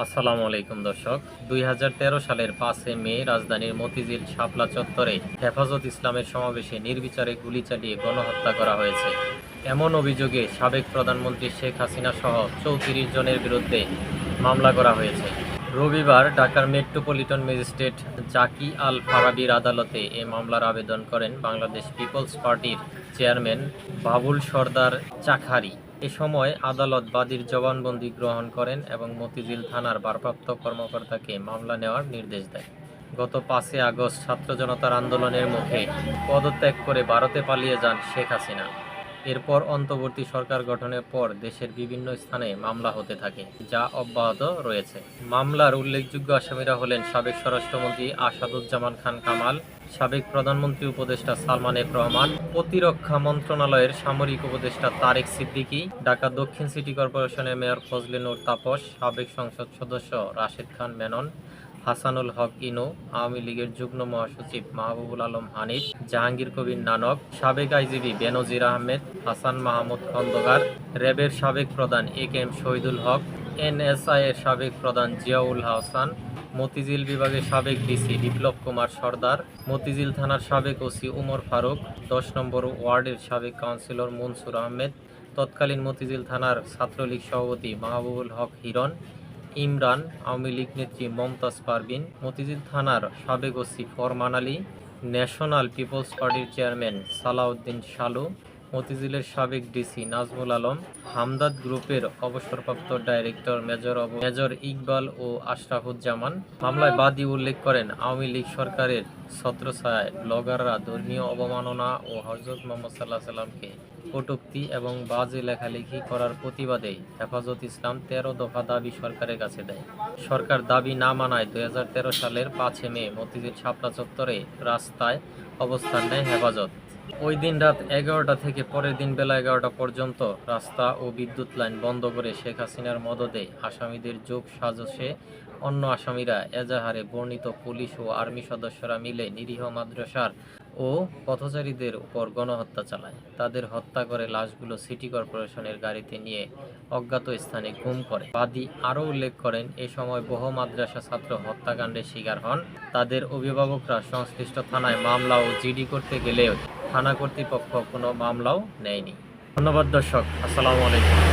আসসালামু আলাইকুম দর্শক। ২০১৩ সালের ৫ মে রাজধানীর মতিঝিল শাপলা চত্বরে হেফাজত ইসলামের সমাবেশে নির্বিচারে গুলি চালিয়ে গণহত্যা করা হয়েছে। এমন অভিযোগে সাবেক প্রধানমন্ত্রী শেখ হাসিনা সহ ৩৪ জনের বিরুদ্ধে মামলা করা হয়েছে। রবিবার ঢাকার মেট্রোপলিটন ম্যাজিস্ট্রেট জাকি আল ফারাবীর আদালতে এ মামলার আবেদন করেন বাংলাদেশ পিপলস পার্টির চেয়ারম্যান বাবুল সরদার চাখারি। এ সময় আদালত বাদীর জবানবন্দি গ্রহণ করেন এবং মতিঝিল থানার ভারপ্রাপ্ত কর্মকর্তাকে মামলা নেওয়ার নির্দেশ দেয়। গত ৫ আগস্ট ছাত্র জনতার আন্দোলনের মুখে পদত্যাগ করে ভারতে পালিয়ে যান শেখ হাসিনা। এরপর অন্তর্বর্তী সরকার গঠনের পর দেশের বিভিন্ন স্থানে মামলা হতে থাকে, যা অব্যাহত রয়েছে। মামলার উল্লেখযোগ্য আসামিরা হলেন সাবেক স্বরাষ্ট্রমন্ত্রী আসাদুজ্জামান খান কামাল, সাবেক প্রধানমন্ত্রী উপদেষ্টা সালমান এফ রহমান, প্রতিরক্ষা মন্ত্রণালয়ের সামরিক উপদেষ্টা তারেক সিদ্দিকী, ঢাকা দক্ষিণ সিটি কর্পোরেশনের মেয়র ফজলে নূর তাপস, সাবেক সংসদ সদস্য রাশেদ খান মেনন, হাসানুল হক ইনু, আওয়ামী লীগের যুগ্ম মহাসচিব মাহবুবুল আলম হানিফ, জাহাঙ্গীর কবির নানক, সাবেক আইজিপি বেনজির আহমেদ, হাসান মাহমুদ খন্দকার, র্যাবের সাবেক প্রধান এ.কে.এম. শহীদুল হক, এনএসআই-এর সাবেক প্রধান জিয়াউল হাসান, মতিঝিল বিভাগের সাবেক ডিসি বিপ্লব কুমার সরদার, মতিঝিল থানার সাবেক ওসি উমর ফারুক, ১০ নম্বর ওয়ার্ডের সাবেক কাউন্সিলর মনসুর আহমেদ, তৎকালীন মতিঝিল থানার ছাত্রলীগ সভাপতি মাহবুবুল হক হিরণ, ইমরান, আওয়ামী লীগ নেত্রী মমতাজ পারভিন, মতিঝিল থানার সাবেক ওসি ফরমান আলী, ন্যাশনাল পিপলস পার্টির চেয়ারম্যান সালাউদ্দিন শালু, মতিঝিলের সাবেক ডিসি নাজমুল আলম, হামদাদ গ্রুপের অবসরপ্রাপ্ত ডাইরেক্টর মেজর ইকবাল ও আশরাফুজ্জামান। মামলায় বাদী উল্লেখ করেন, আওয়ামী লীগ সরকারের ছত্রছায়ায় ব্লগাররা ধর্মীয় অবমাননা ও হযরত মুহাম্মদ সাল্লাল্লাহু কটূক্তি এবং বাজে লেখালেখি করার প্রতিবাদে হেফাজত ইসলাম ১৩ দফা দাবি সরকারের কাছে দেয়। সরকার দাবি না মানায় ২০১৩ সালের ৫ মে মতিঝিল শাপলা চত্বরে রাস্তায় অবস্থান নেয় হেফাজত। ওই দিন রাত ১১টা থেকে পরের দিন বেলা ১১টা পর্যন্ত রাস্তা ও বিদ্যুৎ লাইন বন্ধ করে শেখ হাসিনার মদদে আসামিদের যোগ সাজসে অন্য আসামিরা এজাহারে বর্ণিত পুলিশ ও আর্মি সদস্যরা মিলে নিরীহ মাদ্রাসার ও পথচারীদের উপর গণহত্যা চালায়। তাদের হত্যা করে লাশগুলো সিটি কর্পোরেশনের গাড়িতে নিয়ে অজ্ঞাত স্থানে গুম করে। বাদী আরও উল্লেখ করেন, এ সময় বহু মাদ্রাসা ছাত্র হত্যাকাণ্ডের শিকার হন। তাদের অভিভাবকরা সংশ্লিষ্ট থানায় মামলা ও জিডি করতে গেলেও থানা কর্তৃপক্ষ কোনো মামলাও নেয়নি। ধন্যবাদ দর্শক। আসসালামু আলাইকুম।